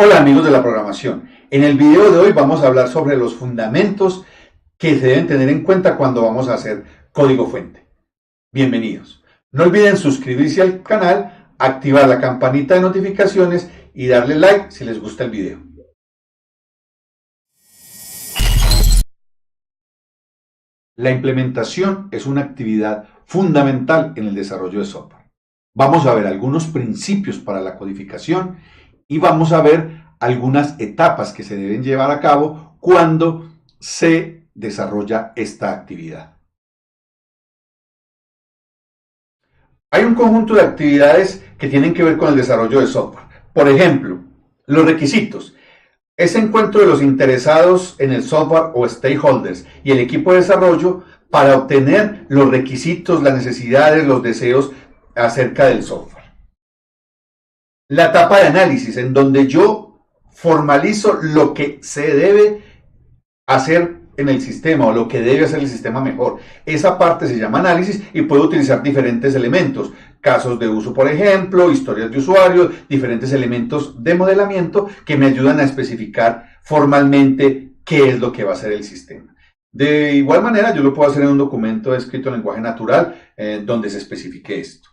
Hola amigos de la programación. En el video de hoy vamos a hablar sobre los fundamentos que se deben tener en cuenta cuando vamos a hacer código fuente. Bienvenidos. No olviden suscribirse al canal, activar la campanita de notificaciones y darle like si les gusta el video. La implementación es una actividad fundamental en el desarrollo de software. Vamos a ver algunos principios para la codificación y vamos a ver algunas etapas que se deben llevar a cabo cuando se desarrolla esta actividad. Hay un conjunto de actividades que tienen que ver con el desarrollo de software. Por ejemplo, los requisitos. Ese encuentro de los interesados en el software o stakeholders y el equipo de desarrollo para obtener los requisitos, las necesidades, los deseos acerca del software. La etapa de análisis, en donde yo formalizo lo que se debe hacer en el sistema o lo que debe hacer el sistema mejor. Esa parte se llama análisis y puedo utilizar diferentes elementos. Casos de uso, por ejemplo, historias de usuario, diferentes elementos de modelamiento que me ayudan a especificar formalmente qué es lo que va a hacer el sistema. De igual manera, yo lo puedo hacer en un documento escrito en lenguaje natural donde se especifique esto.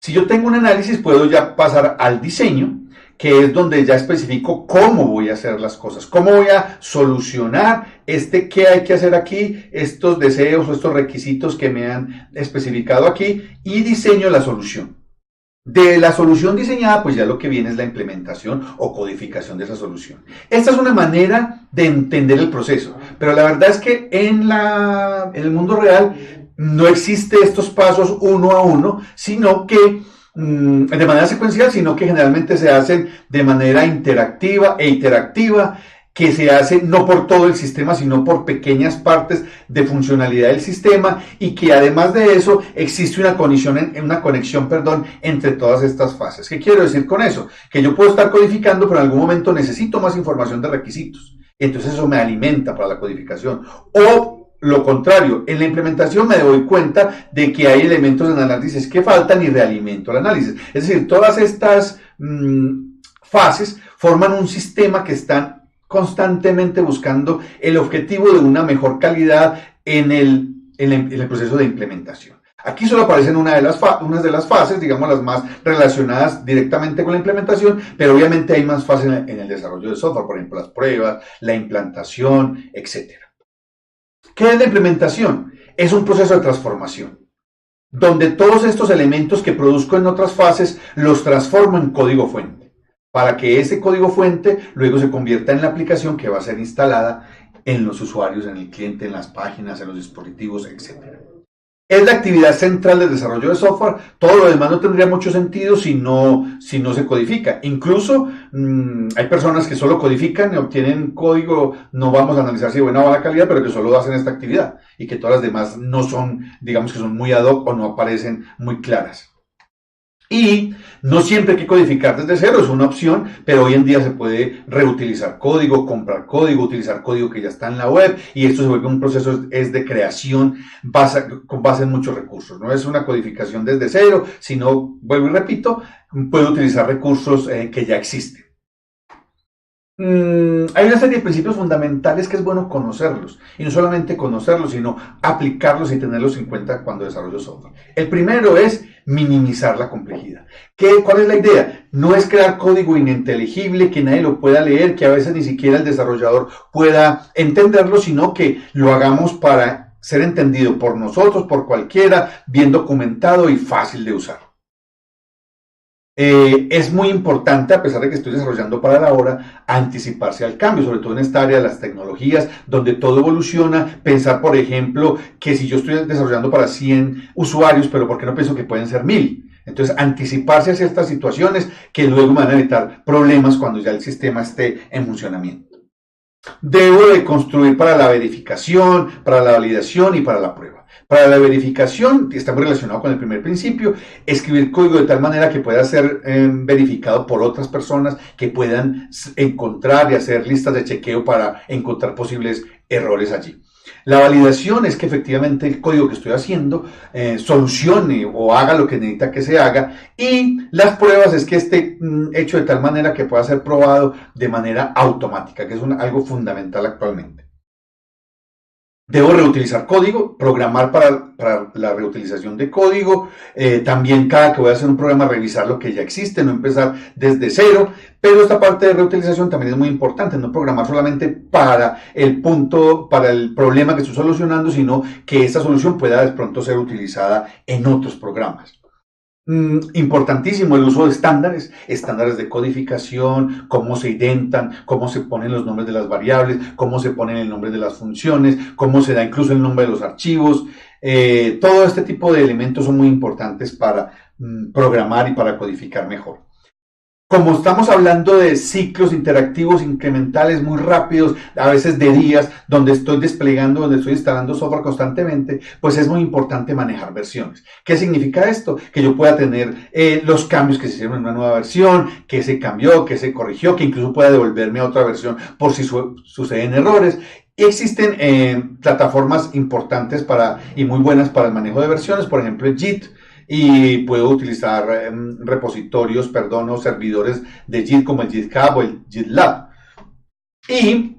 Si yo tengo un análisis, puedo ya pasar al diseño, que es donde ya especifico cómo voy a hacer las cosas, cómo voy a solucionar qué hay que hacer aquí, estos deseos o estos requisitos que me han especificado aquí, y diseño la solución. De la solución diseñada, pues ya lo que viene es la implementación o codificación de esa solución. Esta es una manera de entender el proceso, pero la verdad es que en el mundo real no existe estos pasos uno a uno, sino que de manera secuencial, sino que generalmente se hacen de manera interactiva e interactiva, que se hace no por todo el sistema, sino por pequeñas partes de funcionalidad del sistema, y que además de eso existe una conexión entre todas estas fases. ¿Qué quiero decir con eso? Que yo puedo estar codificando, pero en algún momento necesito más información de requisitos. Entonces eso me alimenta para la codificación. O lo contrario, en la implementación me doy cuenta de que hay elementos en el análisis que faltan y realimento el análisis. Es decir, todas estas fases forman un sistema que están constantemente buscando el objetivo de una mejor calidad en el proceso de implementación. Aquí solo aparecen unas de las fases, digamos las más relacionadas directamente con la implementación, pero obviamente hay más fases en el desarrollo de software, por ejemplo las pruebas, la implantación, etc. ¿Qué es la implementación? Es un proceso de transformación, donde todos estos elementos que produzco en otras fases los transformo en código fuente, para que ese código fuente luego se convierta en la aplicación que va a ser instalada en los usuarios, en el cliente, en las páginas, en los dispositivos, etc. Es la actividad central del desarrollo de software. Todo lo demás no tendría mucho sentido si no se codifica. Incluso hay personas que solo codifican y obtienen código, no vamos a analizar si es buena o mala calidad, pero que solo hacen esta actividad y que todas las demás no son, digamos que son muy ad hoc o no aparecen muy claras. Y no siempre hay que codificar desde cero, es una opción, pero hoy en día se puede reutilizar código, comprar código, utilizar código que ya está en la web, y esto se vuelve un proceso de creación con base en muchos recursos. No es una codificación desde cero, sino, vuelvo y repito, puede utilizar recursos que ya existen. Hay una serie de principios fundamentales que es bueno conocerlos, y no solamente conocerlos, sino aplicarlos y tenerlos en cuenta cuando desarrollo software. El primero es minimizar la complejidad. ¿Cuál es la idea? No es crear código ininteligible que nadie lo pueda leer, que a veces ni siquiera el desarrollador pueda entenderlo, sino que lo hagamos para ser entendido por nosotros, por cualquiera, bien documentado y fácil de usar. Es muy importante, a pesar de que estoy desarrollando para la hora, anticiparse al cambio, sobre todo en esta área de las tecnologías, donde todo evoluciona. Pensar, por ejemplo, que si yo estoy desarrollando para 100 usuarios, pero ¿por qué no pienso que pueden ser 1000? Entonces, anticiparse a ciertas situaciones que luego me van a evitar problemas cuando ya el sistema esté en funcionamiento. Debo de construir para la verificación, para la validación y para la prueba. Para la verificación, que está muy relacionado con el primer principio, escribir código de tal manera que pueda ser verificado por otras personas que puedan encontrar y hacer listas de chequeo para encontrar posibles errores allí. La validación es que efectivamente el código que estoy haciendo solucione o haga lo que necesita que se haga, y las pruebas es que esté hecho de tal manera que pueda ser probado de manera automática, que es algo fundamental actualmente. Debo reutilizar código, programar para la reutilización de código, también cada que voy a hacer un programa revisar lo que ya existe, no empezar desde cero, pero esta parte de reutilización también es muy importante, no programar solamente para el punto, para el problema que estoy solucionando, sino que esta solución pueda de pronto ser utilizada en otros programas. Importantísimo el uso de estándares de codificación, cómo se identan, cómo se ponen los nombres de las variables, cómo se ponen el nombre de las funciones, cómo se da incluso el nombre de los archivos. Todo este tipo de elementos son muy importantes para programar y para codificar mejor. Como estamos hablando de ciclos interactivos incrementales muy rápidos, a veces de días, donde estoy desplegando, donde estoy instalando software constantemente, pues es muy importante manejar versiones. ¿Qué significa esto? Que yo pueda tener los cambios que se hicieron en una nueva versión, que se cambió, que se corrigió, que incluso pueda devolverme a otra versión por si suceden errores. Y existen plataformas importantes y muy buenas para el manejo de versiones, por ejemplo, Git. Y puedo utilizar repositorios, o servidores de Git como el GitHub o el GitLab. Y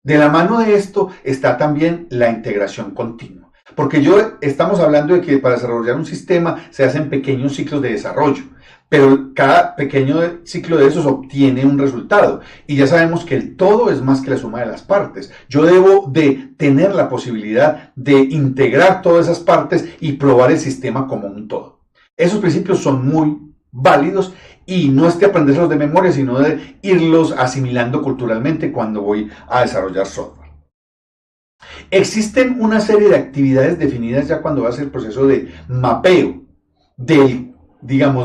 de la mano de esto está también la integración continua. Porque estamos hablando de que para desarrollar un sistema se hacen pequeños ciclos de desarrollo, pero cada pequeño ciclo de esos obtiene un resultado. Y ya sabemos que el todo es más que la suma de las partes. Yo debo de tener la posibilidad de integrar todas esas partes y probar el sistema como un todo. Esos principios son muy válidos y no es de aprenderlos de memoria, sino de irlos asimilando culturalmente cuando voy a desarrollar software. Existen una serie de actividades definidas ya cuando va a ser el proceso de mapeo de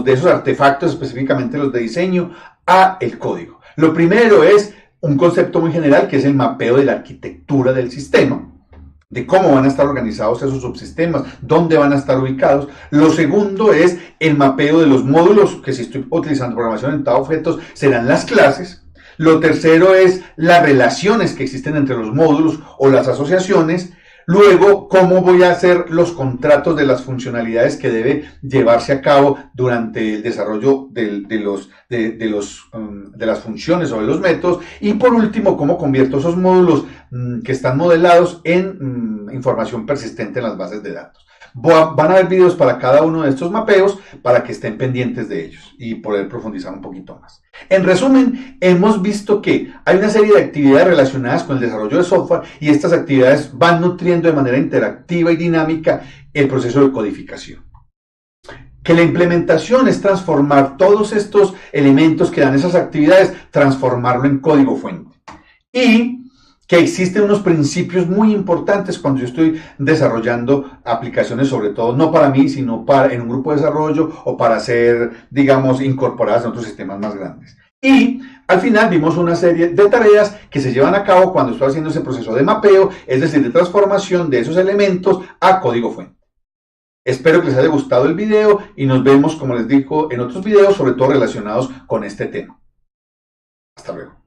esos artefactos, específicamente los de diseño, a el código. Lo primero es un concepto muy general, que es el mapeo de la arquitectura del sistema, de cómo van a estar organizados esos subsistemas, dónde van a estar ubicados. Lo segundo es el mapeo de los módulos, que si estoy utilizando programación orientada a objetos, serán las clases. Lo tercero es las relaciones que existen entre los módulos o las asociaciones. Luego, cómo voy a hacer los contratos de las funcionalidades que debe llevarse a cabo durante el desarrollo de las funciones o de los métodos. Y por último, cómo convierto esos módulos que están modelados en información persistente en las bases de datos. Van a haber videos para cada uno de estos mapeos para que estén pendientes de ellos y poder profundizar un poquito más. En resumen, hemos visto que hay una serie de actividades relacionadas con el desarrollo de software y estas actividades van nutriendo de manera interactiva y dinámica el proceso de codificación. Que la implementación es transformar todos estos elementos que dan esas actividades, transformarlo en código fuente. Y que existen unos principios muy importantes cuando yo estoy desarrollando aplicaciones, sobre todo no para mí, sino en un grupo de desarrollo o para ser, incorporadas en otros sistemas más grandes. Y al final vimos una serie de tareas que se llevan a cabo cuando estoy haciendo ese proceso de mapeo, es decir, de transformación de esos elementos a código fuente. Espero que les haya gustado el video y nos vemos, como les digo, en otros videos, sobre todo relacionados con este tema. Hasta luego.